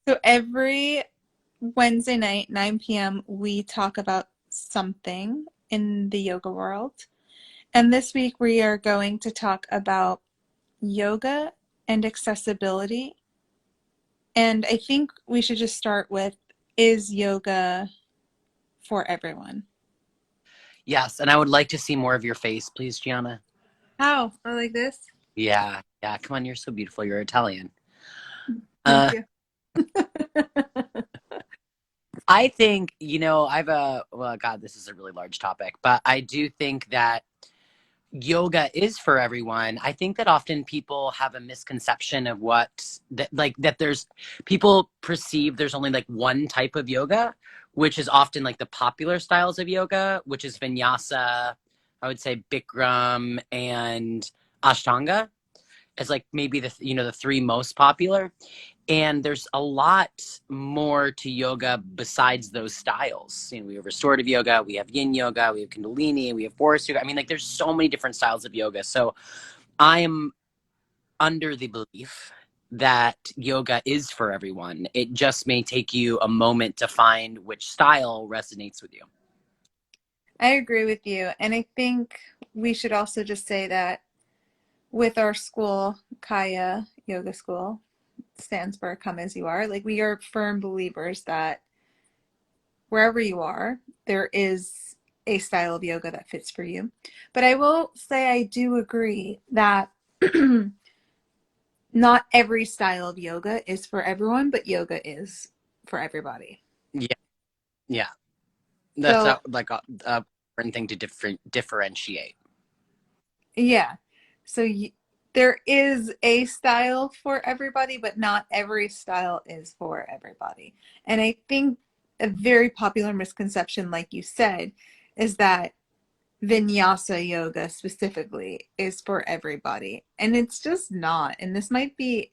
So every Wednesday night, 9 p.m., we talk about something in the yoga world. And this week we are going to talk about yoga and accessibility. And I think we should just start with, is yoga for everyone? Yes, and I would like to see more of your face, please, Gianna. How? I like this. Yeah, yeah. Come on, you're so beautiful. You're Italian. Thank Uh, you. I think, I've well, God, this is a really large topic, but I do think that yoga is for everyone. I think that often people have a misconception of that there's people perceive there's only like one type of yoga, which is often like the popular styles of yoga, which is vinyasa, I would say Bikram and Ashtanga as like maybe the three most popular. And there's a lot more to yoga besides those styles. We have restorative yoga, we have yin yoga, we have kundalini, we have forest yoga. I mean, like, there's so many different styles of yoga. So I am under the belief that yoga is for everyone. It just may take you a moment to find which style resonates with you. I agree with you. And I think we should also just say that with our school, C.A.Y.A Yoga School, stands for Come As You Are, like we are firm believers that wherever you are, there is a style of yoga that fits for you. But I will say I do agree that not every style of yoga is for everyone, but yoga is for everybody. Yeah, yeah. That's So, like a different thing to differentiate. yeah. So there is a style for everybody, but not every style is for everybody. And I think a very popular misconception, like you said, is that vinyasa yoga specifically is for everybody. And it's just not. And this might be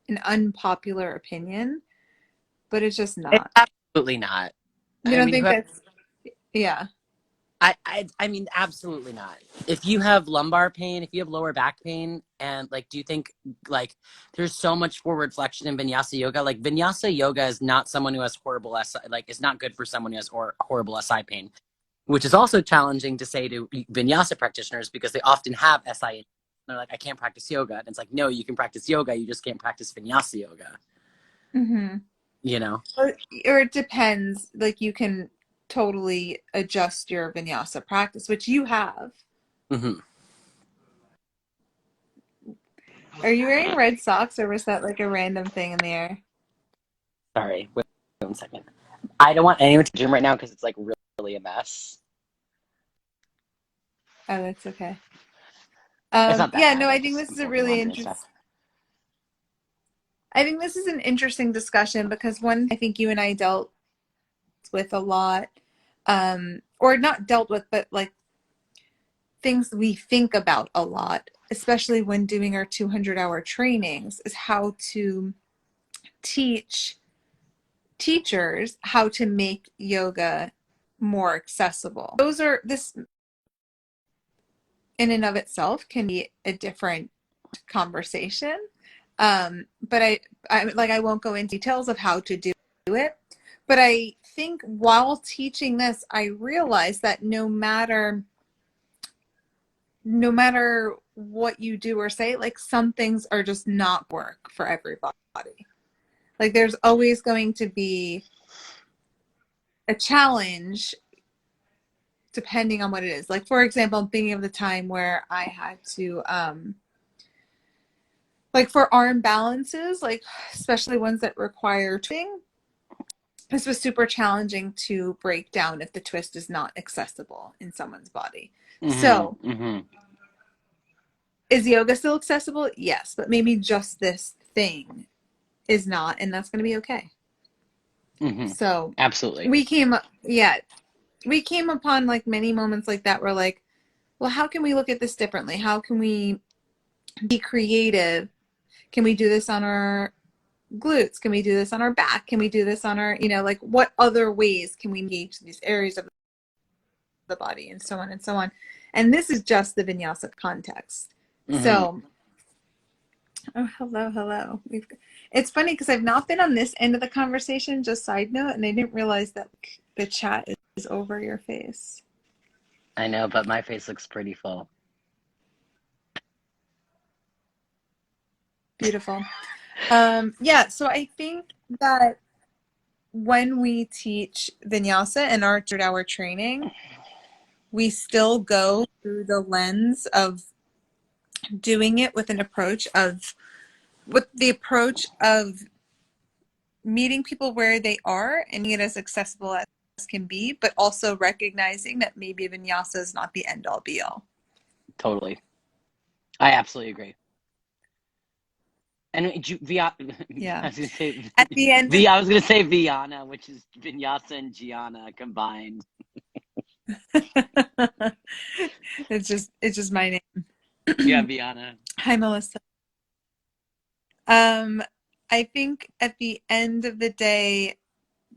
an unpopular opinion, but it's just It's not. absolutely not. You I don't mean, think that's, yeah. I mean, absolutely not. If you have lumbar pain, if you have lower back pain, and like, do you think like there's so much forward flexion in vinyasa yoga? Like, vinyasa yoga is not someone who has horrible SI, like, it's not good for someone who has horrible SI pain, which is also challenging to say to vinyasa practitioners because they often have SI. They're like, I can't practice yoga. And it's like, no, you can practice yoga. You just can't practice vinyasa yoga, Mm-hmm. you know? Or it depends. Like you can totally adjust your vinyasa practice, which you have. Hmm. Are you wearing red socks or was that like a random thing in the air? Sorry. Wait 1 second. I don't want anyone to gym right now because it's like really a mess. Oh, that's okay. It's not that Yeah, no, bad. I think this I'm is a folding really laundry and interesting. stuff. I think this is an interesting discussion because one, I think you and I dealt with a lot, or not dealt with, but like things we think about a lot, especially when doing our 200-hour trainings, is how to teach teachers how to make yoga more accessible. Those are this in and of itself can be a different conversation. But I won't go into details of how to do it. But I think while teaching this, I realized that no matter what you do or say, like some things are just not work for everybody. Like there's always going to be a challenge depending on what it is. Like for example, I'm thinking of the time where I had to like for arm balances, like especially ones that require twisting, this was super challenging to break down if the twist is not accessible in someone's body. Hmm. So, Hmm. is yoga still accessible? Yes, but maybe just this thing is not, and that's going to be okay. Hmm. So, Absolutely. we came upon like many moments like that where like, well, how can we look at this differently? How can we be creative? Can we do this on our glutes? Can we do this on our back? Can we do this on our, like what other ways can we engage these areas of the body and so on and so on. And this is just the vinyasa context. Hmm. So Oh, hello, hello. It's funny because I've not been on this end of the conversation, just side note, and I didn't realize that the chat is over your face. I know, but my face looks pretty full. Beautiful. Yeah, so I think that when we teach vinyasa in our 2-hour training, we still go through the lens of doing it with the approach of meeting people where they are and making it as accessible as can be, but also recognizing that maybe vinyasa is not the end all be all. Totally. I absolutely agree. And Yeah. I was gonna say At the end of I was gonna say Viana, which is Vinyasa and Giana combined. it's just my Yeah, name. Viana. Hi, Melissa. Um, I think at the end of the day,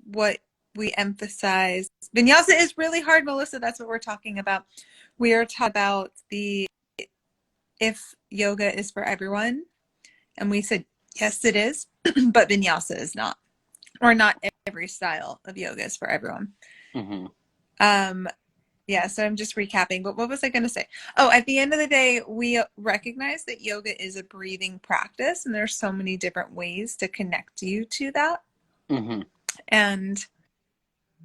what we emphasize, vinyasa is really hard, Melissa. That's what we're talking about. We are talking about the if yoga is for everyone, and we said yes, it is, but vinyasa is not, or not every style of yoga is for everyone. Mm-hmm. Um, Yeah, so I'm just recapping, but what was I going to say? Oh, at the end of the day, we recognize that yoga is a breathing practice, and there's so many different ways to connect you to that. Mm-hmm. And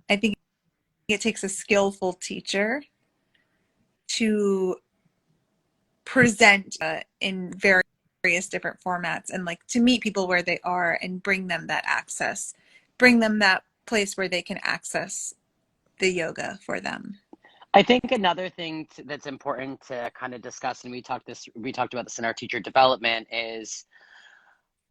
I think it takes a skillful teacher to present in various different formats and like to meet people where they are and bring them that access, bring them that place where they can access the yoga for them. I think another thing that's important to kind of discuss, and we talked about this in our teacher development, is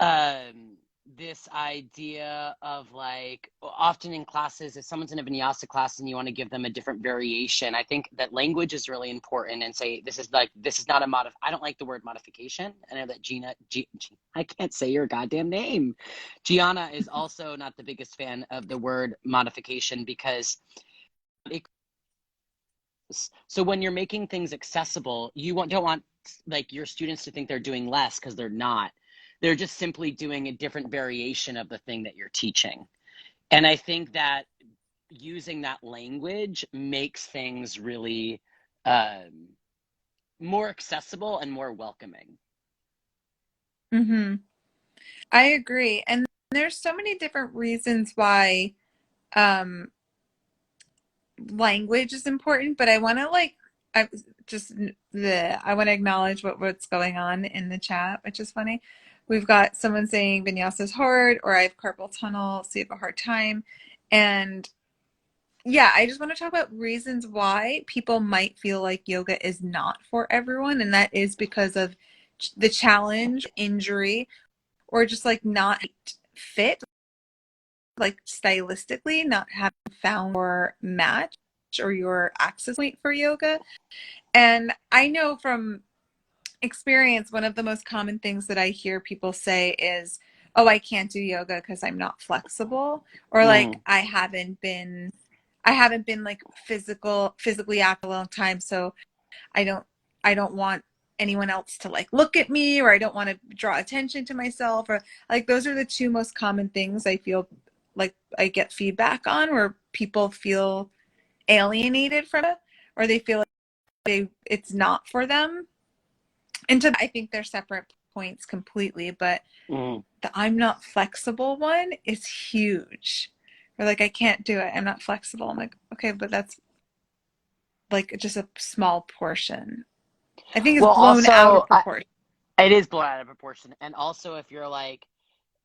um, this idea of like often in classes, if someone's in a vinyasa class and you want to give them a different variation, I think that language is really important and say this is not a I don't like the word modification. I know that I can't say your goddamn name. Gianna is also not the biggest fan of the word modification because it so when you're making things accessible, don't want like your students to think they're doing less because they're not. They're just simply doing a different variation of the thing that you're teaching. And I think that using that language makes things really more accessible and more welcoming. Mm-hmm. I agree. And there's so many different reasons why um, language is important, but I want to I just I want to acknowledge what's going on in the chat, which is funny. We've got someone saying vinyasa is hard, or I have carpal tunnel, so you have a hard time. And yeah, I just want to talk about reasons why people might feel like yoga is not for everyone, and that is because of the challenge, injury, or just like not fit, like stylistically, not having found your match or your access point for yoga. And I know from experience, one of the most common things that I hear people say is, "Oh, I can't do yoga because I'm not flexible," or like Mm, I haven't been like physically active a long time, so I don't I don't want anyone else to like look at me, or I don't want to draw attention to myself, or like those are the two most common things I feel like I get feedback on, where people feel alienated from it, or they feel like it's not for them. And I think they're separate points completely, but mm. the I'm not flexible one is huge. Or like I can't do it. I'm not flexible. I'm like, okay, but that's like just a small portion. I think it's Well, blown out of also, proportion. it is blown out of proportion. And also, if you're like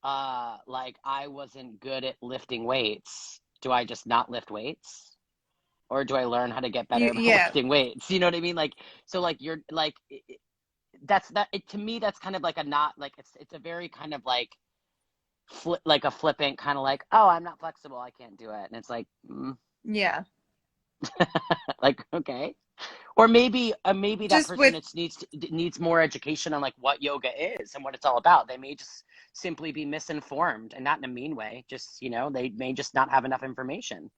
I wasn't good at lifting weights, do I just not lift weights? Or do I learn how to get better about Yeah, lifting weights? You know what I mean? Like, so like you're like to me that's kind of like a not like it's a very kind of like like a flippant kind of like, oh, I'm not flexible, I can't do it. And it's like yeah. like okay. Or maybe that Just person with needs more education on like what yoga is and what it's all about. They may just simply be misinformed, and not in a mean way, just they may just not have enough information.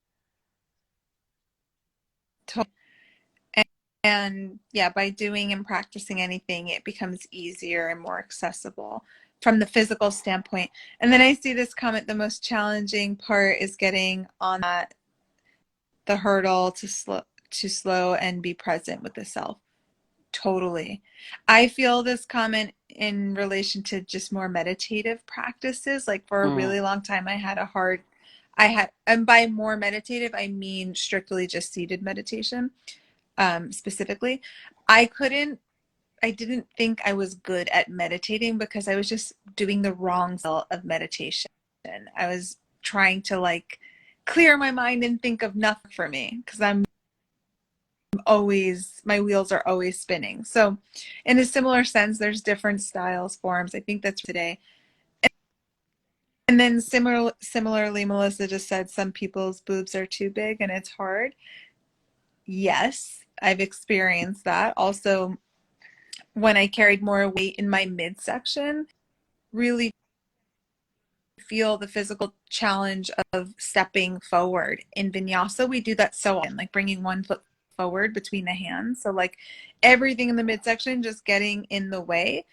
And yeah, by doing and practicing anything, it becomes easier and more accessible from the physical standpoint. And then I see this comment, the most challenging part is getting on that the hurdle to slow and be present with the self. Totally. I feel this comment in relation to just more meditative practices. Like for a Mm. really long time, and by more meditative, I mean strictly just seated meditation, specifically. I couldn't, I didn't think I was good at meditating because I was just doing the wrong style of meditation. I was trying to like clear my mind and think of nothing for me because my wheels are always spinning. So in a similar sense, there's different styles, forms. I think that's today. And then similarly, Melissa just said some people's boobs are too big and it's hard. Yes, I've experienced that. Also, when I carried more weight in my midsection, really feel the physical challenge of stepping forward. In vinyasa, we do that so often, like bringing one foot forward between the hands. So like everything in the midsection just getting in the way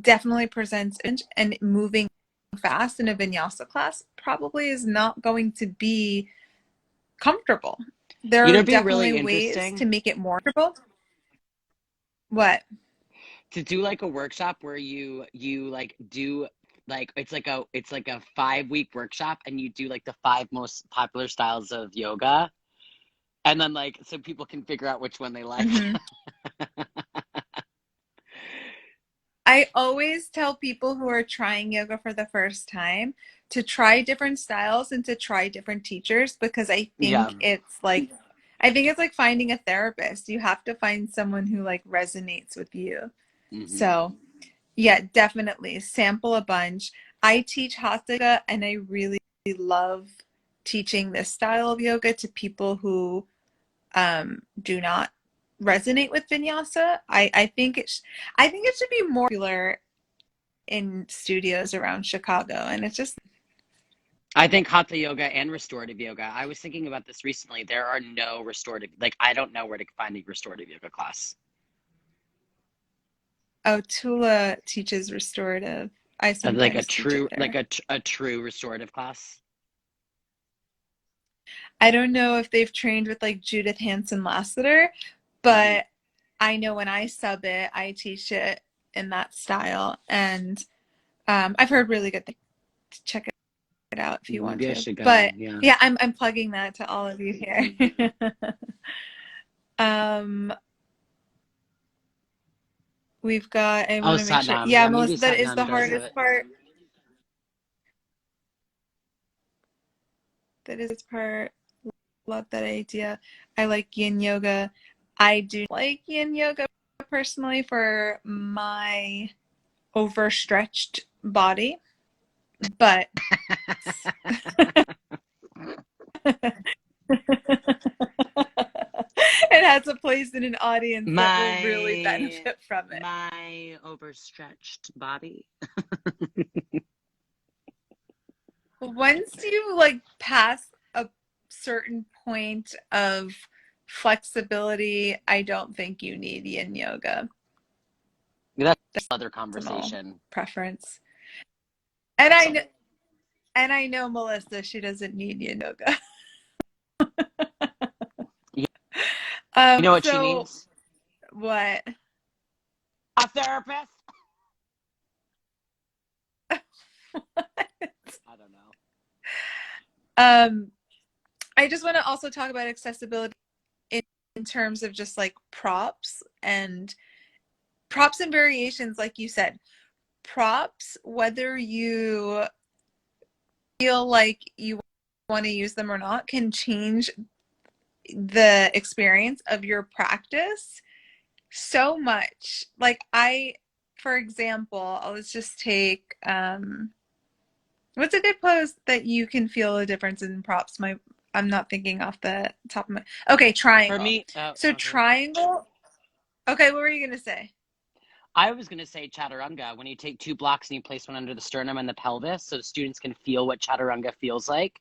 definitely presents, and moving fast in a vinyasa class probably is not going to be comfortable. There You know, are it'd be definitely really ways interesting to make it more comfortable. What? to do like a workshop where you like do like it's like a 5 week workshop and you do like the five most popular styles of yoga and then like so people can figure out which one they like. Mm-hmm. I always tell people who are trying yoga for the first time to try different styles and to try different teachers because Yeah. I think it's like finding a therapist. You have to find someone who like resonates with you. Hmm. So, yeah, definitely sample a bunch. I teach hatha yoga and I really love teaching this style of yoga to people who do not resonate with vinyasa. I think it should be more popular in studios around Chicago, and it's just I think hatha yoga and restorative yoga. I was thinking about this recently. There are no restorative, like I don't know where to find a restorative yoga class. oh, Tula teaches restorative. I Like a sometimes teach it true, like there. a true restorative class. I don't know if they've trained with like Judith Hanson Lassiter, Hmm. but I know when I sub it, I teach it in that style, and I've heard really good things. Check it out if you want Maybe I to. should go. But Yeah. yeah, I'm plugging that to all of you here. um, we've got. I Oh, want to make sure. Satnam. Yeah, Yeah, maybe Melissa, that is the Satnam does hardest it. part. That is part. Love that idea. I like yin yoga. I do like yin yoga personally for my overstretched body, but it has a place in an audience that will really My benefit from it. my overstretched body. Once you like pass a certain point of flexibility, I don't think you need yin yoga. That's another Personal conversation. preference. And I know, and I know Melissa, she doesn't need yin yoga. You know what she So needs? what? A therapist. I don't know. um, I just want to also talk about accessibility in terms of just like props and variations, like you said. Props, whether you feel like you want to use them or not, can change the experience of your practice so much. Like for example, let's just take what's a good pose that you can feel a difference in props? I'm not thinking off the top of my. Okay, For triangle. me, oh, So okay. triangle. Okay, what were you gonna say? I was going to say chaturanga when you take two blocks and you place one under the sternum and the pelvis so the students can feel what chaturanga feels like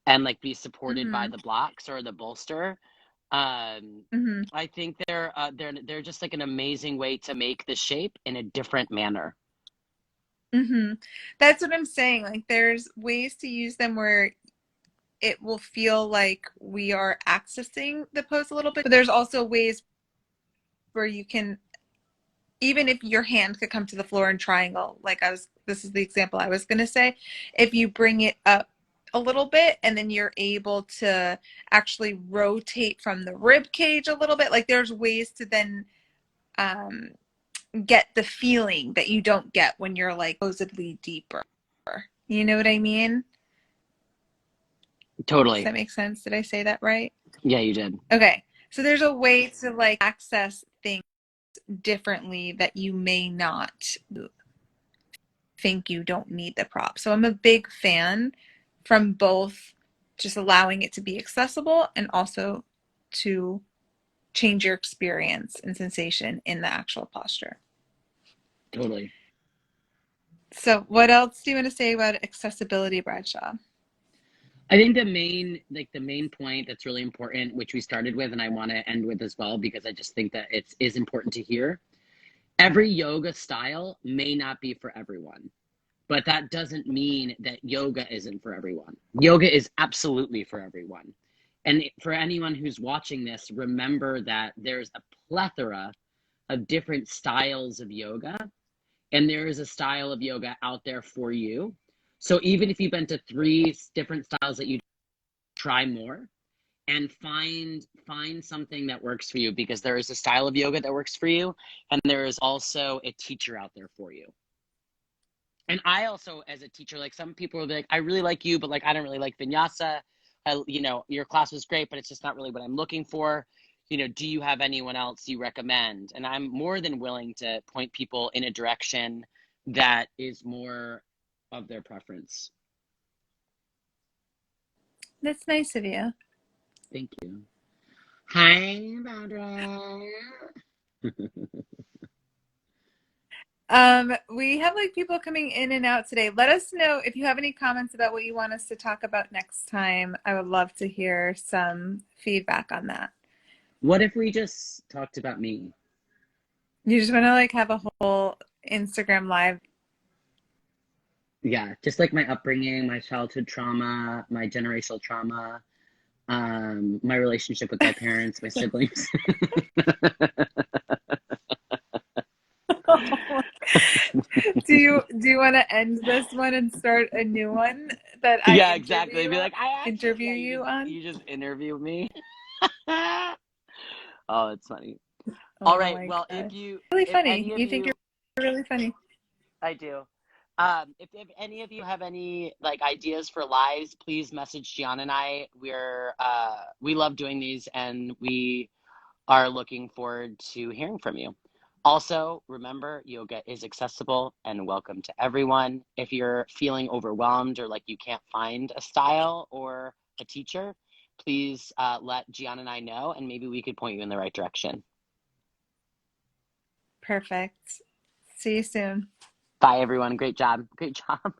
and like be supported by Mm-hmm. the blocks or the bolster. Mm-hmm. I think they're just like an amazing way to make the shape in a different manner. Mm-hmm. That's what I'm saying. Like there's ways to use them where it will feel like we are accessing the pose a little bit, but there's also ways where you can, even if your hand could come to the floor in triangle, like this is the example I was going to say, if you bring it up a little bit and then you're able to actually rotate from the rib cage a little bit, like there's ways to then um, get the feeling that you don't get when you're like supposedly deeper. You know what I mean? Does Totally. that make sense? Did I say that right? Yeah, you did. Okay. So there's a way to like access things differently that you may not think you don't need the prop. So I'm a big fan from both just allowing it to be accessible and also to change your experience and sensation in the actual posture. Totally. So what else do you want to say about accessibility, Bradshaw? I think the main point that's really important, which we started with and I want to end with as well, because I just think that it is important to hear. Every yoga style may not be for everyone, but that doesn't mean that yoga isn't for everyone. Yoga is absolutely for everyone. And for anyone who's watching this, remember that there's a plethora of different styles of yoga, and there is a style of yoga out there for you. So even if you've been to three different styles that you try more and find something that works for you, because there is a style of yoga that works for you, and there is also a teacher out there for you. And I also, as a teacher, like some people will be like, I really like you, but like I don't really like vinyasa. Your class was great, but it's just not really what I'm looking for. Do you have anyone else you recommend? And I'm more than willing to point people in a direction that is more of their preference. That's nice of you. Thank you. Hi, Barbara. We have like people coming in and out today. Let us know if you have any comments about what you want us to talk about next time. I would love to hear some feedback on that. What if we just talked about me? You just want to like have a whole Instagram live. Yeah, just like my upbringing, my childhood trauma, my generational trauma, my relationship with my parents, my siblings. Do you want to end this one and start a new one that I Yeah, exactly. interview Be like, I actually, interview yeah, you on? you just interview me. Oh, it's funny. All Oh right. my Well, gosh. Really if funny. any of You think you're you, really funny. I do. If any of you have any like ideas for lives, please message Gianna and I. We love doing these, and we are looking forward to hearing from you. Also, remember, yoga is accessible and welcome to everyone. If you're feeling overwhelmed or like you can't find a style or a teacher, please let Gianna and I know, and maybe we could point you in the right direction. Perfect. See you soon. Bye, everyone. Great job. Great job.